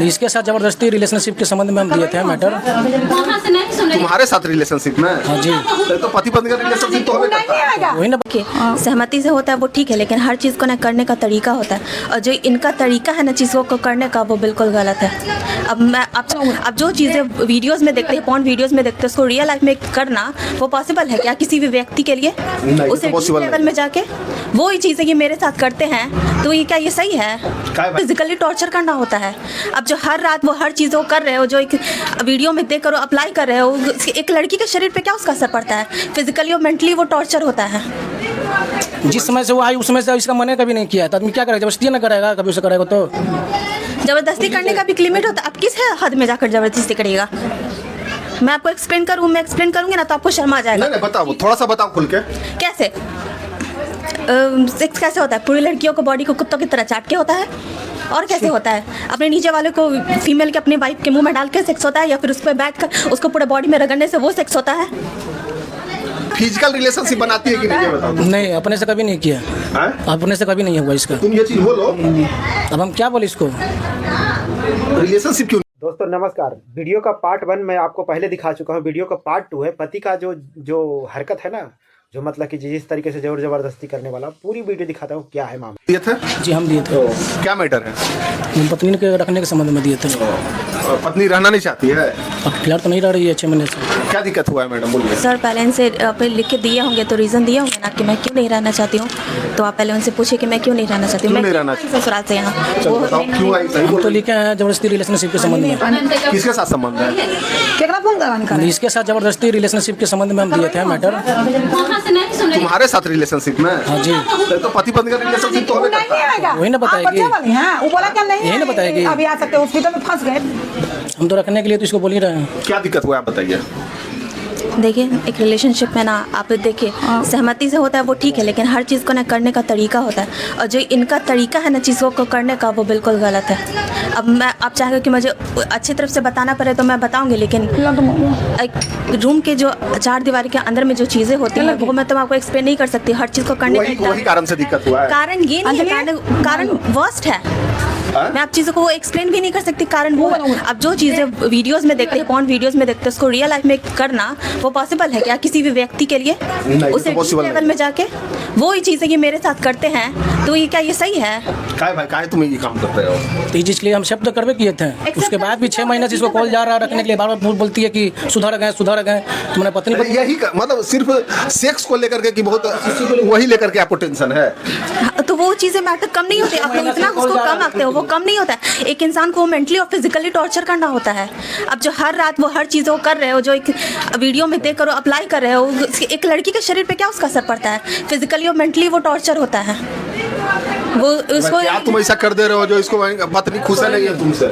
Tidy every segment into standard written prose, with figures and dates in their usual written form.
इसके साथ जबरदस्ती रिलेशनशिप के संबंध में हम दिए थे मैटर। तुम्हारे साथ रिलेशनशिप में? हाँ जी। तो पति पत्नी का रिलेशनशिप तो वही ना। सहमति से होता है वो ठीक है, लेकिन हर चीज़ को ना करने का तरीका होता है, और जो इनका तरीका है ना चीज़ों को करने का वो बिल्कुल गलत है। अब जो चीज़ें वीडियोस में देखते हैं, पॉर्न वीडियोस में देखते हैं, उसको रियल लाइफ में करना वो पॉसिबल है क्या किसी भी व्यक्ति के लिए? उसे लेवल में जाके वो ही चीज़ें ये मेरे साथ करते हैं, तो ये क्या ये सही है? फिजिकली टॉर्चर करना होता है। अब जो हर रात वो हर चीज़ कर रहे हो, जो एक वीडियो में देख कर अप्लाई कर रहे हो, एक लड़की के शरीर पे क्या उसका असर पड़ता है? फिजिकली और मेंटली वो टॉर्चर होता है। जिस समय से वो आई उस समय से इसका मन कभी नहीं किया तो आदमी क्या करेगा? जबरदस्ती ना करेगा, कभी उसे करेगा तो जबरदस्ती करने का भी लिमिट होता है। अब किस हद में जाकर जबरदस्ती करिएगा? मैं आपको एक्सप्लेन करूंगी ना तो आपको शर्म आ जाएगा। नहीं बताओ, थोड़ा सा बताओ खुल के। कैसे सेक्स कैसे होता है? पूरी लड़कियों को बॉडी को कुत्तों की तरह चाट के होता है, और कैसे होता है? अपने नीचे वाले को फीमेल के अपने वाइफ के मुंह में डाल के सेक्स होता है, या फिर उस पर बैठ कर उसको पूरे बॉडी में रगड़ने से वो सेक्स होता है? फिजिकल रिलेशनशिप बनाती है कि नहीं, ये बताओ। नहीं, अपने से कभी नहीं किया। अपने से कभी नहीं हुआ इसका। तुम ये चीज बोलो, अब हम क्या बोले इसको? रिलेशनशिप क्यों? दोस्तों नमस्कार। वीडियो का पार्ट 1 मैं आपको पहले दिखा चुका हूँ। वीडियो का पार्ट 2 है पति का जो हरकत है ना, जो मतलब कि जिस तरीके से जबरदस्ती करने वाला, पूरी वीडियो दिखाता हूँ क्या है मामला। दिए थे? जी हम दिए थे। क्या मैटर है? हम पत्नी के रखने के संबंध में दिए थे। पत्नी रहना नहीं चाहती है? अब फिलहाल तो नहीं रह रही है 6 महीने से। क्या दिक्कत हुआ है मैडम, बोलिए। सर पहले इनसे लिख के दिए होंगे तो रीज़न दिए होंगे ना कि मैं क्यों नहीं रहना चाहती हूँ, तो आप पहले उनसे पूछिए कि मैं क्यों नहीं रहना चाहती हूँ। मैं ससुराल से यहाँ क्यों आई? हम तो लिखे हैं जबरदस्ती रिलेशनशिप के संबंध में। किसके साथ संबंध है? इसके साथ जबरदस्ती रिलेशनशिप के संबंध में हम दिए थे मैटर। तुम्हारे साथ रिलेशनशिप में? हाँ जी। तो पति पत्नी का रिलेशनशिप तो वही ना बताएगी। यही ना बताएगी। अभी आ सकते हॉस्पिटल में फंस गए। हम तो रखने के लिए तो इसको बोल ही रहे हैं। क्या दिक्कत हुआ आप बताइए। देखिए एक रिलेशनशिप में ना आप देखिए सहमति से होता है वो ठीक है, लेकिन हर चीज़ को ना करने का तरीका होता है, और जो इनका तरीका है ना चीज़ों को करने का वो बिल्कुल गलत है। अब आप चाहेंगे कि मुझे अच्छी तरफ से बताना पड़े तो मैं बताऊंगी, लेकिन एक रूम के जो 4 दीवार के अंदर में जो चीज़ें होती हैं वो मैं तो आपको एक्सप्लेन नहीं कर सकती। हर चीज़ को करने वही कारण से दिक्कत हुआ है। कारण ये नहीं है, कारण वर्स्ट है। मैं आप चीज़ों को एक्सप्लेन भी नहीं कर सकती, कारण वो है। अब जो चीज़ें वीडियोस में देखते हैं, पॉर्न वीडियोस में देखते हैं, उसको रियल लाइफ में करना वो पॉसिबल है क्या किसी भी व्यक्ति के लिए? उसे लेवल में जाके वो ही चीज़ें ये मेरे साथ करते हैं, तो ये क्या ये सही है? काय तुम ये काम करते हो? तो इस चीज़ के लिए हम शब्द करवे किए थे। उसके बाद भी 6 महीने से इसको कॉल जा रहा रखने के लिए बार बार बोलती है कि सुधर गए तुम्हारे पत्नी। यही मतलब सिर्फ सेक्स को लेकर के कि बहुत वही लेकर के आपको टेंशन है? तो वो चीज़ें मैटर कम नहीं होती। आप लोग इतना उसको कम आते हो, वो कम नहीं होता है। एक इंसान को मेंटली और फिजिकली टॉर्चर करना होता है। अब जो हर रात वो हर चीज़ कर रहे हो, जो एक वीडियो में देख कर अप्लाई कर रहे हो, एक लड़की के शरीर पे क्या उसका असर पड़ता है? फिजिकली और मेंटली वो टॉर्चर होता है। वो उसको क्या तुम ऐसा कर दे रहे हो जो इसको पत्नी खुश नहीं है तुमसे?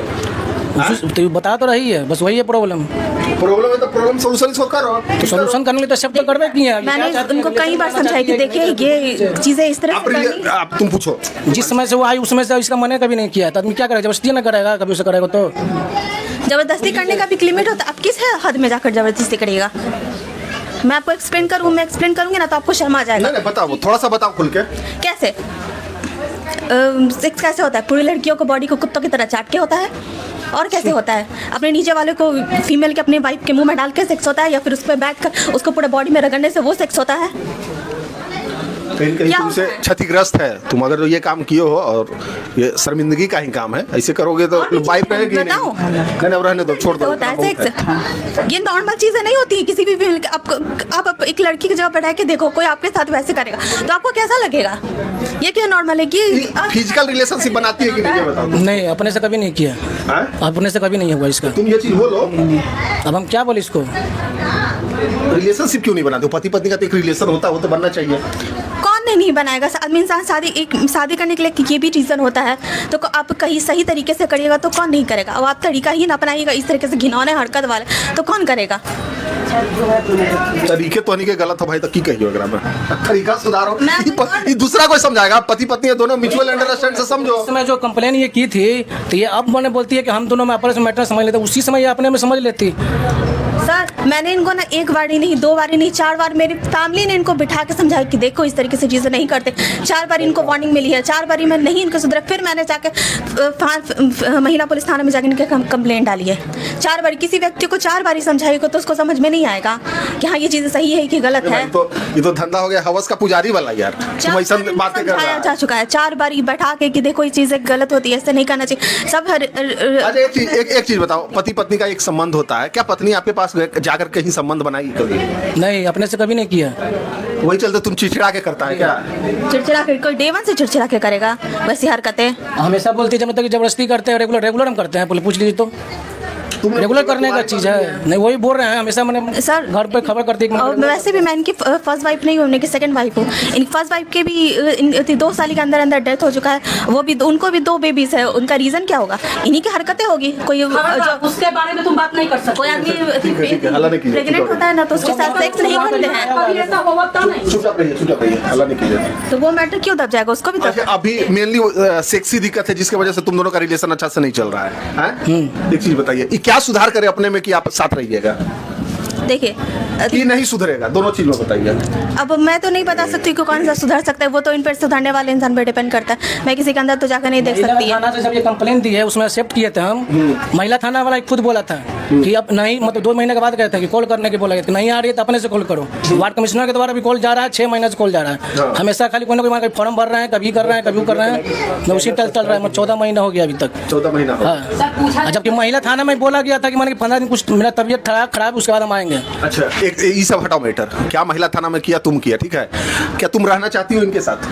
तो बता तो रही है, बस वही है प्रॉब्लम है तो प्रॉब्लम सोल्यूशन इसको करो। तो सोल्यूशन करने के लिए तो शब्द करवे किए हैं। मैंने उनको कई बार समझाई कि देखिए ये चीज़ें इस तरह से आप तुम पूछो। जिस समय से वो आई उस समय से इसका मन कभी नहीं किया तो आदमी क्या करेगा? जबरदस्ती ना करेगा, कभी उसे करेगा तो जबरदस्ती करने का भी लिमिट होता है। अब किस हद में जाकर जबरदस्ती करिएगा? मैं आपको एक्सप्लेन करूंगी ना तो आपको शर्म आ जाएगा। नहीं बताओ, थोड़ा सा बताओ खुल के। कैसे सेक्स कैसे होता है? पूरी लड़कियों को बॉडी को कुत्तों की तरह चाट के होता है, और कैसे होता है? अपने नीचे वाले को फीमेल के अपने वाइफ के मुंह में डाल के सेक्स होता है, या फिर उस पर बैठ कर उसको पूरे बॉडी में रगड़ने से वो सेक्स होता है? कहीं तुमसे क्षतिग्रस्त है तुम, अगर ये काम किए हो, और ये शर्मिंदगी का ही काम है। ऐसे करोगे तो वाइफ रहेगी नहीं, रहने दो, छोड़ दो। ये नॉर्मल चीजें नहीं होती किसी भी आप एक लड़की की जगह बैठा के देखो, कोई आपके साथ वैसे करेगा तो आपको कैसा लगेगा? ये क्या नॉर्मल है कि फिजिकल रिलेशनशिप बनाती है कि नहीं, ये बताओ। नहीं, अपने से कभी नहीं किया। अपने से कभी नहीं हुआ इसका। तुम ये चीज बोलो, अब हम क्या बोले इसको? रिलेशनशिप क्यों नहीं बनाते? पति पत्नी का तो एक रिलेशन होता है, वो तो बनना चाहिए। कौन नहीं बनाएगा? आदमी इंसान शादी करने के लिए ये भी रीज़न होता है, तो आप कहीं सही तरीके से करिएगा तो कौन नहीं करेगा? अब आप तरीका ही ना अपनाइएगा इस तरीके से घिनौने हरकत वाले, तो कौन करेगा? तरीके तो नहीं के गलत हो भाई, तो की कहियो अगर मैं तरीका सुधारो। ये दूसरा कोई समझाएगा? पति पत्नी दोनों म्यूचुअल अंडरस्टैंड से समझो। उस समय जो कंप्लेन ये की थी तो ये अब मैंने बोलती है कि हम दोनों में आपस में मैटर समझ लेते, उसी समय ये अपने में समझ लेती। सर मैंने इनको ना एक बार ही नहीं, 2 बार ही नहीं, 4 बार मेरी फैमिली ने इनको बिठा के समझाया कि देखो इस तरीके से चीज़ें नहीं करते। 4 बार इनको वार्निंग मिली है, 4 बार मैं नहीं इनको सुधरा। फिर मैंने जाके महिला पुलिस थाने में जाके इनके कंप्लेंट डाली है। 4 बार किसी व्यक्ति को 4 बार ही समझाएगा तो उसको समझ में नहीं आएगा कि हाँ ये चीज़ें सही है कि गलत है। तो ये तो धंधा हो गया हवस का पुजारी वाला यार, तुम ऐसा बातें कर रहा समझाया है। जा चुका है 4 बार ही बैठा के कि देखो ये चीज़ें गलत होती है, ऐसे नहीं करना चाहिए। सब अच्छा एक चीज बताओ, पति पत्नी का एक संबंध होता है, क्या पत्नी आपके पास जाकर कहीं संबंध बनाई कभी? नहीं, अपने से कभी नहीं किया। वही चलते तुम चिड़चिड़ा के करता है क्या? चिड़चिड़ा के कोई डे 1 से चिड़चिड़ा के करेगा वैसी हरकतें? हमेशा बोलती है जब तक जबरदस्ती करते हैं, रेगुलर हम करते हैं। पूछ लीजिए तो रेगुलर करने का चीज़ है। नहीं वही बोल रहे हैं हमेशा, मैंने सर घर पे खबर करती है। और वैसे भी मैं इनकी फर्स्ट वाइफ नहीं हूँ, इनकी सेकंड वाइफ हूँ। इनकी फर्स्ट वाइफ के भी 2 साल के अंदर अंदर डेथ हो चुका है। वो भी उनको भी 2 बेबीज है। उनका रीज़न क्या होगा? इन्हीं की हरकतें होगी। कोई उसके बारे में तुम बात नहीं कर सकते। कोई आदमी हल्ला नहीं कीजिए। प्रेग्नेंट होता है ना तो उसके साथ सेक्स नहीं करते हैं, कभी ऐसा हुआ था नहीं। चुपचाप रहिए, हल्ला नहीं कीजिए। तो वो मैटर क्यों दब जाएगा? उसको भी दब अच्छा, अभी मेनली सेक्सी दिक्कत है जिसकी वजह से तुम दोनों का रिलेशन अच्छा से नहीं चल रहा है, हैं? एक चीज बताइए, ये क्या सुधार करे अपने में कि आप साथ रहिएगा? देखिए कि नहीं सुधरेगा, दोनों चीज में बताइए। अब मैं तो नहीं बता सकती कि कौन सा सुधर सकता है। वो तो इन पर सुधरने वाले इंसान पर डिपेंड करता है। मैं किसी के अंदर तो जाकर नहीं देख सकती है। थाना से जब ये कंप्लेन दी है उसमें एक्सेप्ट किए थे हम। महिला थाना वाला खुद बोला था कि अब नहीं, मतलब 2 महीने के बाद कहते हैं कि कॉल करने के बोला गया, नहीं आ रही है तो अपने से कॉल करो। वार्ड कमिश्नर के द्वारा भी कॉल जा रहा है, 6 महीने से कॉल जा रहा है। हमेशा खाली कोई ना कोई फॉर्म भर रहे हैं, कभी कर रहे हैं, कभी कर रहे हैं। मैं उसी चल रहा है। 14 महीना हो गया अभी तक। 14 महीना हो। हाँ, जबकि महिला थाना में बोला गया था कि मैंने 15 दिन कुछ मेरा तबीयत खराब उसके बाद हम आएंगे। अच्छा, एक ये सब हटाओ मैटर। क्या महिला थाना में किया, तुम किया, ठीक है? क्या तुम रहना चाहती हो इनके साथ?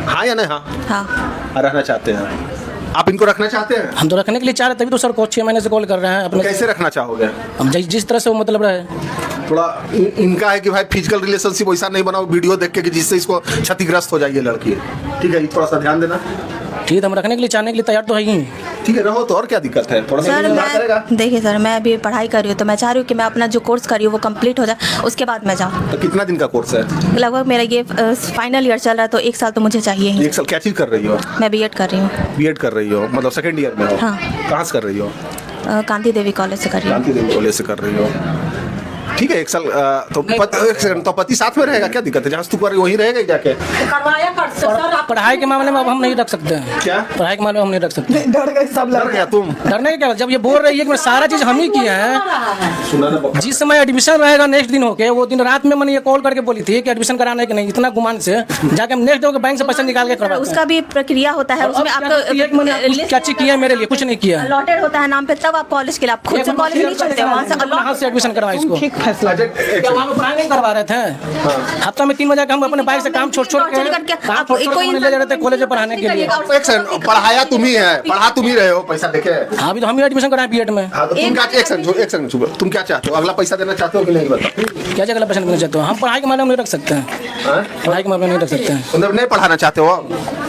हाँ या नहीं? हाँ, रहना चाहते हैं आप? इनको रखना चाहते हैं? हम तो रखने के लिए चाह रहे, तभी तो सर को 6 महीने से कॉल कर रहे हैं अपने। कैसे रखना चाहोगे? हम जिस तरह से वो मतलब रहे। थोड़ा इनका है कि भाई फिजिकल रिलेशनशिप वैसा नहीं बनाओ वीडियो देख के कि जिससे इसको क्षतिग्रस्त हो जाएगी लड़की, ठीक है? थोड़ा सा ध्यान देना। ठीक है, हम रखने के लिए, चाहने के लिए तैयार तो है ही। ठीक है, रहो तो, और क्या दिक्कत है? थोड़ा सा सर करेगा। देखिए सर, मैं अभी पढ़ाई कर रही हूँ तो मैं चाह रही हूँ कि मैं अपना जो कोर्स कर रही हूँ वो कंप्लीट हो जाए, उसके बाद मैं जाऊँ। तो कितना दिन का कोर्स है? लगभग मेरा ये फाइनल ईयर चल रहा है तो 1 साल तो मुझे चाहिए ही। 1 साल क्या चीज़ कर रही हो? मैं बीएड कर रही हूँ। बीएड कर रही हो, मतलब सेकंड ईयर में हो? हाँ। कहाँ से कर रही हो? कांति देवी कॉलेज से कर रही हूँ। कांति देवी कॉलेज से कर रही हो, ठीक है। 1 साल तो तो पति साथ में रहेगा, क्या दिक्कत है? जहाँ तू कर वहीं रहेगा जाके। करवाया कर सर आप पढ़ाई के मामले में अब हम नहीं रख सकते हैं। क्या? पढ़ाई के मामले में हम नहीं रख सकते। डर गया तुम? डरने की क्या? जब ये बोल रही है कि मैं सारा चीज हम ही किए हैं। सुना ना, जिस समय एडमिशन रहेगा नेक्स्ट दिन होके, वो दिन रात में मैंने ये कॉल करके बोली थी कि एडमिशन कराना है कि नहीं। इतना गुमान से जाके हम नेक्स्ट डे के बैंक से पैसा निकाल के करवा। उसका भी प्रक्रिया होता है, उसमें आपको क्या चीज किया मेरे लिए? कुछ नहीं किया। अलॉटेड होता है नाम पे, तब आप कॉलेज के लिए आप खुद से कॉलेज नहीं छोड़ते, वहाँ से कहाँ से एडमिशन करवाए इसको? ठीक फैसला। क्या वहाँ पे पढ़ाई नहीं करवा रहे थे? हफ्ता में 3 बजे हम अपने बाइक से काम छोड़ के ले जा रहे थे कॉलेज में पढ़ाने के लिए। एक सेकंड, पढ़ाया तुम ही है, पढ़ा तुम ही रहे हो, पैसा देके। हाँ, अभी तो हम ही एडमिशन कराए बीएड में। हाँ, तो तुम क्या, एक सेकंड तुम क्या चाहते हो? अगला पैसा देना चाहते हो कि नहीं? बताओ क्या जगह पैसा देना चाहते हो? हम पढ़ाई के मामले में नहीं रख सकते हैं। पढ़ाई के मामले में नहीं रख सकते हैं। मतलब नहीं पढ़ाना चाहते हो?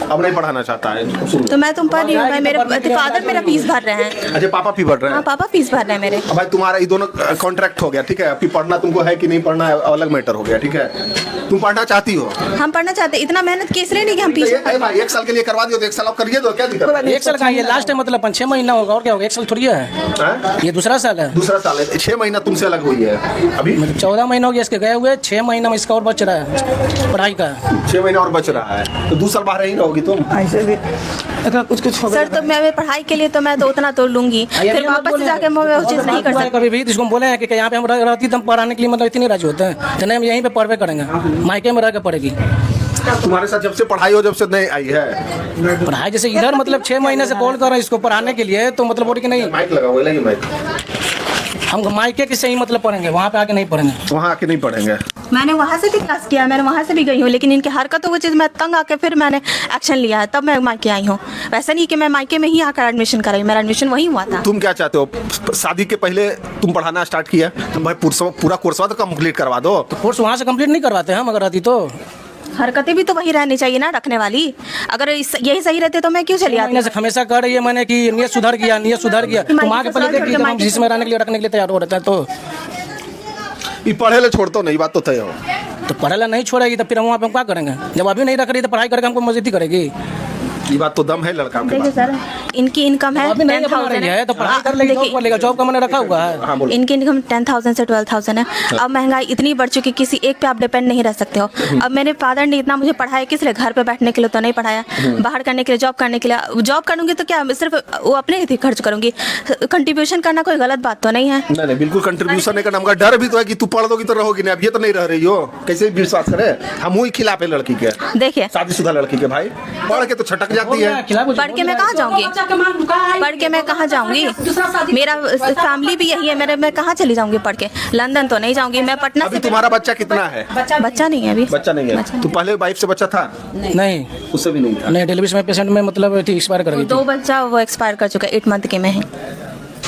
अब नहीं पढ़ाना चाहता है? तो मैं तुम पढ़ रही हूँ, मेरे फादर मेरा फीस भर रहे हैं। अच्छा, पापा फी भर रहे हाँ, हैं? पापा फीस भर रहे हैं मेरे। भाई तुम्हारा ये दोनों कॉन्ट्रैक्ट हो गया, ठीक है? अभी पढ़ना तुमको है कि नहीं पढ़ना है अलग मैटर हो गया, ठीक है? तुम पढ़ना चाहती हो? हम पढ़ना चाहते, इतना मेहनत के इसलिए नहीं कि हम तो पीछे। भाई 1 साल के लिए करवा दियो तो 1 साल आप करिए, तो क्या दिक्कत है? 1 साल का ये लास्ट है, मतलब 5-6 महीना होगा और क्या होगा? 1 साल थोड़ी है, हैं? ये दूसरा साल है। दूसरा साल है, 6 महीना तुमसे अलग हुई है अभी। मतलब 14 महीना हो गया इसके गए हुए, 6 महीना में इसका और बच रहा है पढ़ाई का। 6 महीना और बच रहा है, तो 2 साल बाहर ही रहोगी तुम। ऐसे भी अगर कुछ हो सर तो मैं पढ़ाई के लिए तो मैं तो उतना तो लूंगी, फिर वापस जाके मैं वो चीज़ नहीं कर सकती। कभी भी इसको बोले हैं कि यहाँ पे हम रहती तो हम पढ़ाने के लिए मतलब इतनी राजी होते हैं, तो नहीं हम यहीं पे पढ़वे करेंगे, मायके में रह के पड़ेगी। तुम्हारे साथ जब से पढ़ाई हो, जब से नहीं आई है पढ़ाई, जैसे इधर मतलब 6 महीने से कॉल कर रहे हैं इसको पढ़ाने के लिए, तो मतलब बोल कि नहीं माइक लगा हुआ है, माइक हम मायके के से ही मतलब पढ़ेंगे, वहाँ पे आके नहीं पढ़ेंगे। वहाँ आके नहीं पढ़ेंगे। मैंने वहाँ से भी क्लास किया, मैंने वहाँ से भी गई हूँ, लेकिन इनकी हरकतों की चीज़ मैं तंग आके फिर मैंने एक्शन लिया है, तब मैं मायके आई हूँ। वैसा नहीं कि मैं मायके में ही आकर एडमिशन कराई, मेरा एडमिशन वहीं हुआ था। तुम क्या चाहते हो? शादी के पहले तुम पढ़ाना स्टार्ट किया, तुम भाई पूरा कोर्स तो कंप्लीट करवा दो। तो कोर्स वहाँ से कंप्लीट नहीं करवाते हम, अगर रहती तो। हरकतें भी तो वही रहनी चाहिए ना रखने वाली। अगर यही सही रहते तो मैं क्यों चली आती? से हमेशा कर रही है मैंने कि नियत सुधर गया, नियत सुधर गया। तुम आगे पहले देखिए, हम जिसमें रहने के लिए रखने के लिए तैयार हो रहते हैं, तो ये पढ़े ले छोड़ तो नहीं, बात तो तय हो। तो पढ़ेला नहीं छोड़ेगी तो फिर हम वहाँ पे हम क्या करेंगे? जब अभी नहीं रख रही तो पढ़ाई करके हमको मजबूती करेगी। ये बात तो दम है लड़का के देखिए पास। सर, इनकी इनकम है अभी नहीं बना 10,000 रही है तो पढ़ाई कर लेगी, जॉब कर लेगा, जॉब का मैंने रखा हुआ है। हाँ बोलो। इनकी इनकम 10,000 से 12,000 है। अब महंगाई इतनी बढ़ चुकी, किसी एक पे आप डिपेंड नहीं रह सकते हो। अब मेरे फादर ने इतना मुझे पढ़ाया किस लिए? घर पे बैठने के लिए तो नहीं पढ़ाया, बाहर करने के लिए, जॉब करने के लिए। जॉब करूंगी तो क्या सिर्फ वो अपने ही खर्च करूंगी? कंट्रीब्यूशन करना कोई गलत बात तो नहीं है। नहीं बिल्कुल कंट्रीब्यूशन नहीं करना, मगर डर भी तो है कि तू पढ़ दोगी तो रहोगी नहीं। अब ये तो नहीं रह रही हो, कैसे विश्वास करे? हम ही खिलाफ है लड़की के, देखिए शादीशुदा लड़की के। भाई पढ़ के तो छटक जाती है। पढ़ के मैं कहाँ जाऊंगी? बच्चा के मांग का है। पढ़ के मैं कहाँ जाऊंगी? दूसरा शादी मेरा फैमिली भी यही है, मेरे मैं कहाँ चली जाऊंगी पढ़ के? लंदन तो नहीं जाऊंगी मैं, पटना अभी से। तुम्हारा बच्चा कितना है? बच्चा नहीं है अभी। बच्चा नहीं है। तू पहले वाइफ से बच्चा था? नहीं उससे भी नहीं था। नहीं, डिलीवरी में पेशेंट में मतलब थी, एक्सपायर कर गई थी। 2 बच्चा वो एक्सपायर कर चुका है, 8 मंथ के में है।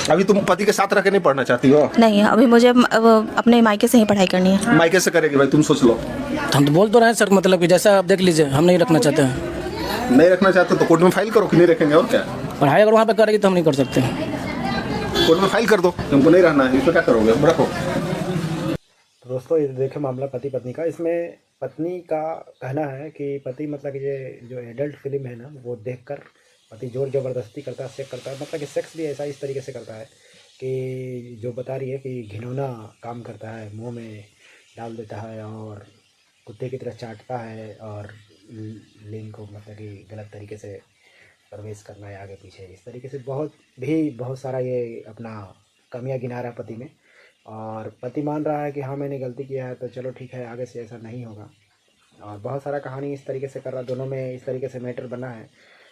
अभी तुम पति के साथ रह के नहीं पढ़ना चाहती हो? नहीं, अभी मुझे अपने मायके से ही पढ़ाई करनी है। मायके से करेगी भाई, तुम सोच लो। हम तो बोल तो रहे हैं सर, मतलब कि जैसा आप देख लीजिए, हम नहीं रखना चाहते हैं। नहीं रखना चाहते तो कोर्ट में फाइल करो कि नहीं रखेंगे, और क्या। पढ़ाई अगर वहाँ पे करेगी तो हम नहीं कर सकते। कोर्ट में फाइल कर दो, तुमको नहीं रहना है, इसमें क्या करोगे? रखो। तो दोस्तों ये देखे मामला पति पत्नी का। इसमें पत्नी का कहना है कि पति मतलब कि ये जो एडल्ट फिल्म है ना, वो देखकर पति जोर ज़बरदस्ती करता है, सेक्स करता है। मतलब कि सेक्स भी ऐसा इस तरीके से करता है कि जो बता रही है कि घिनौना काम करता है, मुंह में डाल देता है और कुत्ते की तरह चाटता है, और लिंग को मतलब कि गलत तरीके से प्रवेश करना है आगे पीछे। इस तरीके से बहुत सारा ये अपना कमियां गिना रहा है पति में। और पति मान रहा है कि हाँ मैंने गलती किया है, तो चलो ठीक है, आगे से ऐसा नहीं होगा। और बहुत सारा कहानी इस तरीके से कर रहा, दोनों में इस तरीके से मैटर बना है।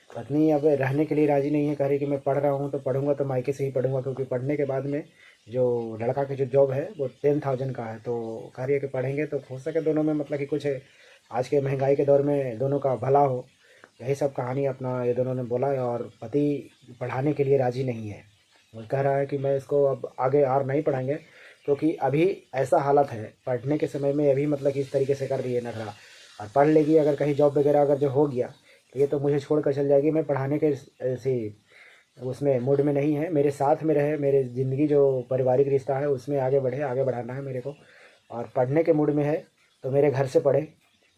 पत्नी अब रहने के लिए राज़ी नहीं है, कह रही कि मैं पढ़ रहा हूँ तो पढ़ूंगा तो मायके से ही पढ़ूंगा, क्योंकि पढ़ने के बाद में जो लड़का की जो जॉब है वो 10,000 का है। तो कह रही है कि पढ़ेंगे तो हो सके दोनों में मतलब कि कुछ आज के महंगाई के दौर में दोनों का भला हो। यही सब कहानी अपना ये दोनों ने बोला है। और पति पढ़ाने के लिए राज़ी नहीं है, वो कह रहा है कि मैं इसको अब आगे और नहीं पढ़ाएंगे, क्योंकि अभी ऐसा हालत है पढ़ने के समय में अभी मतलब कि इस तरीके से कर रही है नखरा। और पढ़ लेगी, अगर कहीं जॉब वगैरह अगर जो हो गया तो ये तो मुझे छोड़ कर चल जाएगी। मैं पढ़ाने के ऐसे उसमें मूड में नहीं है, मेरे साथ में रहे, मेरे ज़िंदगी जो पारिवारिक रिश्ता है उसमें आगे बढ़े, आगे बढ़ाना है मेरे को। और पढ़ने के मूड में है तो मेरे घर से पढ़े।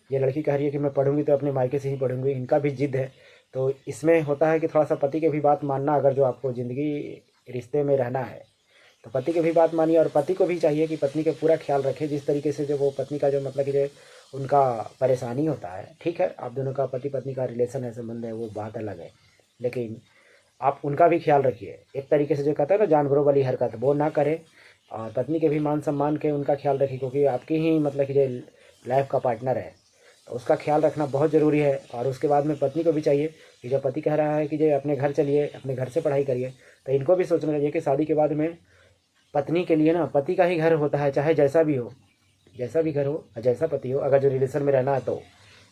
ये लड़की कह रही है कि मैं पढ़ूंगी तो अपने मायके से ही पढ़ूंगी, इनका भी जिद है। तो इसमें होता है कि थोड़ा सा पति के भी बात मानना, अगर जो आपको ज़िंदगी रिश्ते में रहना है तो पति की भी बात मानिए। और पति को भी चाहिए कि पत्नी का पूरा ख्याल रखे। जिस तरीके से जो वो पत्नी का जो मतलब कि जो उनका परेशानी होता है, ठीक है आप दोनों का पति पत्नी का रिलेशन है, संबंध है, वो बात अलग है, लेकिन आप उनका भी ख्याल रखिए। एक तरीके से जो कहता है ना जानवरों वाली हरकत, वो ना करें। और पत्नी के भी मान सम्मान के उनका ख्याल रखिए, क्योंकि आपकी ही मतलब कि जो लाइफ का पार्टनर है, तो उसका ख्याल रखना बहुत ज़रूरी है। और उसके बाद में पत्नी को भी चाहिए कि जब पति कह रहा है कि जो अपने घर चलिए, अपने घर से पढ़ाई करिए, तो इनको भी सोचना चाहिए कि शादी के बाद में पत्नी के लिए ना पति का ही घर होता है, चाहे जैसा भी हो, जैसा भी घर हो, जैसा पति हो। अगर जो रिलेशन में रहना है तो,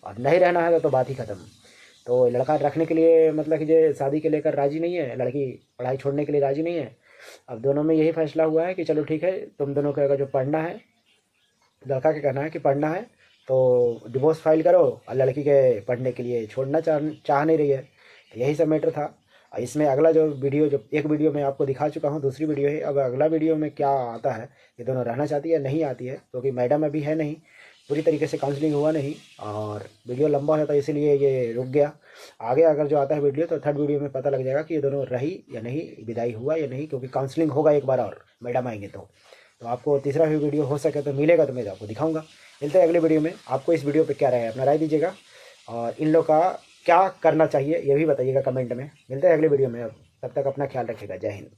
और नहीं रहना है तो बात ही ख़त्म। तो लड़का रखने के लिए मतलब कि जो शादी के लेकर राज़ी नहीं है, लड़की पढ़ाई छोड़ने के लिए राज़ी नहीं है। अब दोनों में यही फैसला हुआ है कि चलो ठीक है, तुम दोनों को अगर जो पढ़ना है, लड़का का कहना है कि पढ़ना है तो डिवोर्स फाइल करो, और लड़की के पढ़ने के लिए छोड़ना चाह नहीं रही है। तो यही सब मैटर था। इसमें अगला जो वीडियो, जो एक वीडियो मैं आपको दिखा चुका हूँ, दूसरी वीडियो है। अब अगला वीडियो में क्या आता है, ये दोनों रहना चाहती है नहीं आती है, क्योंकि मैडम अभी है नहीं, पूरी तरीके से काउंसलिंग हुआ नहीं, और वीडियो लंबा होता है इसीलिए ये रुक गया। आगे अगर जो आता है वीडियो तो थर्ड वीडियो में पता लग जाएगा कि ये दोनों रही या नहीं, विदाई हुआ या नहीं, क्योंकि काउंसलिंग होगा एक बार और मैडम आएंगे तो आपको तीसरा भी वीडियो हो सके तो मिलेगा, तो मैं आपको दिखाऊंगा। मिलते हैं अगले वीडियो में। आपको इस वीडियो पे क्या राय है, अपना राय दीजिएगा, और इन लोग का क्या करना चाहिए ये भी बताइएगा कमेंट में। मिलते हैं अगले वीडियो में। अब तब तक अपना ख्याल रखिएगा। जय हिंद।